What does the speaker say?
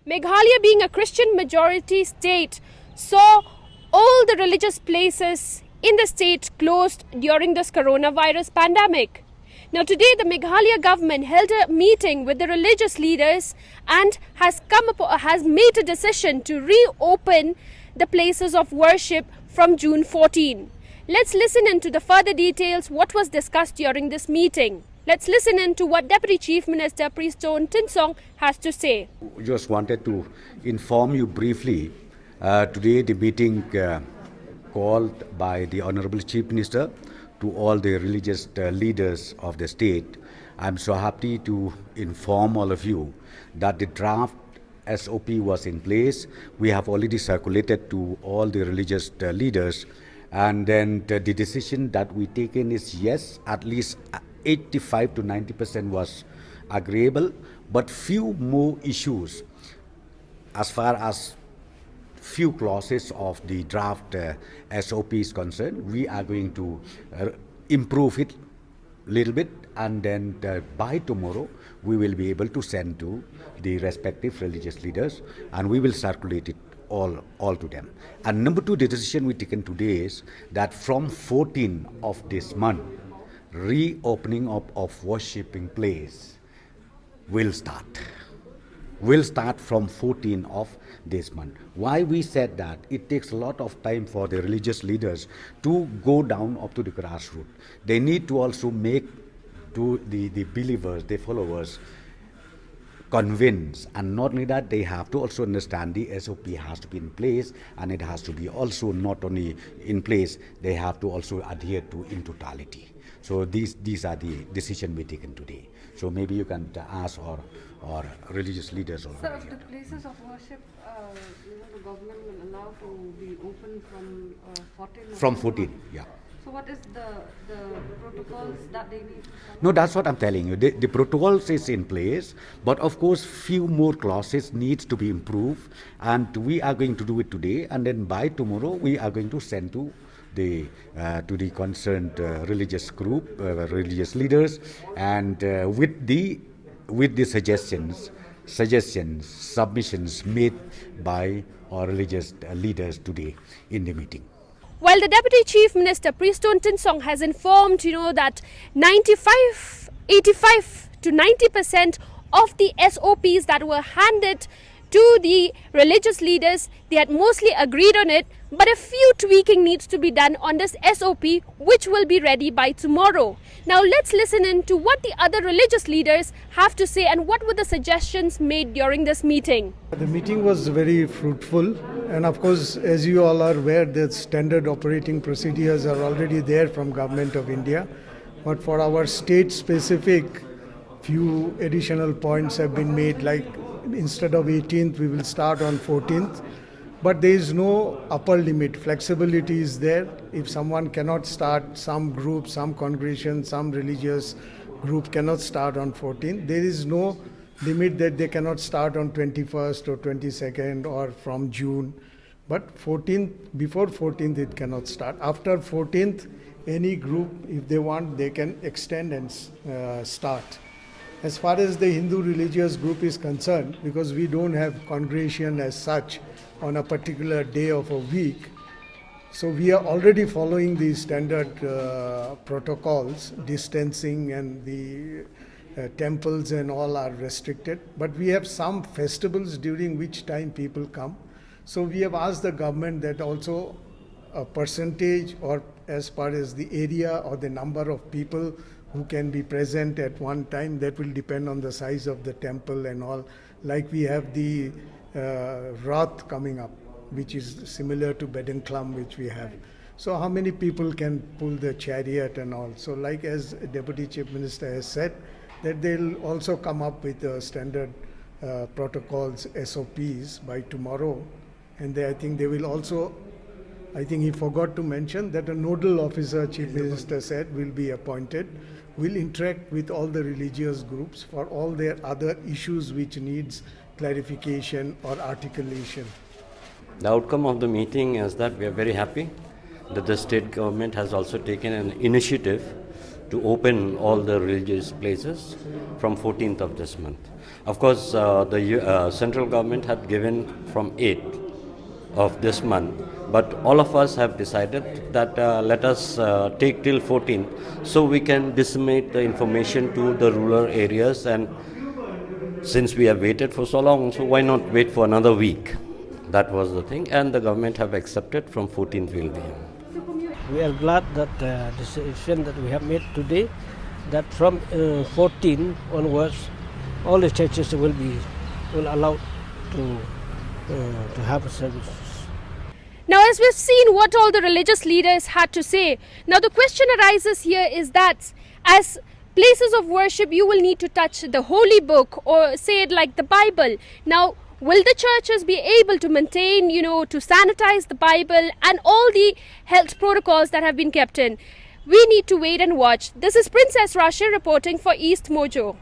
Meghalaya, being a Christian majority state, saw all the religious places in the state closed during this coronavirus pandemic. Now today the Meghalaya government held a meeting with the religious leaders and has made a decision to reopen the places of worship from June 14. Let's listen into the further details what was discussed during this meeting. Let's listen in to what Deputy Chief Minister Preston Tinsong has to say. Just wanted to inform you briefly. Today the meeting called by the Honorable Chief Minister to all the religious leaders of the state. I'm so happy to inform all of you that the draft SOP was in place. We have already circulated to all the religious leaders, and then the decision that we taken is yes, at least 85 to 90% was agreeable, but few more issues as far as few clauses of the draft SOP is concerned. We are going to improve it a little bit, and then by tomorrow we will be able to send to the respective religious leaders, and we will circulate it all to them. And number two, the decision we taken today is that from 14 of this month, reopening of worshipping place will start. Will start from 14 of this month. Why we said that? It takes a lot of time for the religious leaders to go down up to the grassroots. They need to also make to the believers, the followers, convince, and not only that, they have to also understand the SOP has to be in place, and it has to be also not only in place, they have to also adhere to in totality. So these are the decisions we taken today. So maybe you can ask or religious leaders also. Sir, the places of worship, the government will allow to be open from 14. From 14, yeah. So what is the protocols that they need? No, that's what I'm telling you. The protocols is in place, but of course, few more clauses needs to be improved, and we are going to do it today, and then by tomorrow we are going to send to the concerned religious group, religious leaders, and with the suggestions, submissions made by our religious leaders today in the meeting. While the Deputy Chief Minister Preston Tinsong has informed, that 85 to 90% of the SOPs that were handed to the religious leaders, they had mostly agreed on it, but a few tweaking needs to be done on this SOP, which will be ready by tomorrow. Now let's listen in to what the other religious leaders have to say and what were the suggestions made during this meeting. The meeting was very fruitful, and of course, as you all are aware, the standard operating procedures are already there from Government of India, but for our state specific, few additional points have been made, like instead of 18th we will start on 14th, but there is no upper limit. Flexibility is there. If someone cannot start, some group, some congregation, some religious group cannot start on 14th, there is no limit that they cannot start on 21st or 22nd or from June, but 14th, before 14th it cannot start. After 14th, any group, if they want, they can extend and start. As far as the Hindu religious group is concerned, because we don't have congregation as such on a particular day of a week, so we are already following the standard protocols, distancing, and the temples and all are restricted. But we have some festivals during which time people come. So we have asked the government that also a percentage, or as far as the area or the number of people who can be present at one time, that will depend on the size of the temple and all. Like we have the Rath coming up, which is similar to Bedenklam, which we have. So how many people can pull the chariot and all? So like as Deputy Chief Minister has said, that they'll also come up with the standard protocols, SOPs by tomorrow. And I think they will also, I think he forgot to mention that a nodal officer, Chief Minister said, will be appointed, will interact with all the religious groups for all their other issues which needs clarification or articulation. The outcome of the meeting is that we are very happy that the state government has also taken an initiative to open all the religious places from 14th of this month. Of course, the central government had given from 8th of this month, but all of us have decided that let us take till 14th so we can disseminate the information to the rural areas, and since we have waited for so long, so why not wait for another week? That was the thing, and the government have accepted from 14th will be. We are glad that the decision that we have made today, that from 14 onwards, all the churches will allow to have services. Now, as we've seen what all the religious leaders had to say, now the question arises here is that as places of worship, you will need to touch the holy book, or say it like the Bible. Now, will the churches be able to maintain, to sanitize the Bible and all the health protocols that have been kept in? We need to wait and watch. This is Princess Rasha reporting for East Mojo.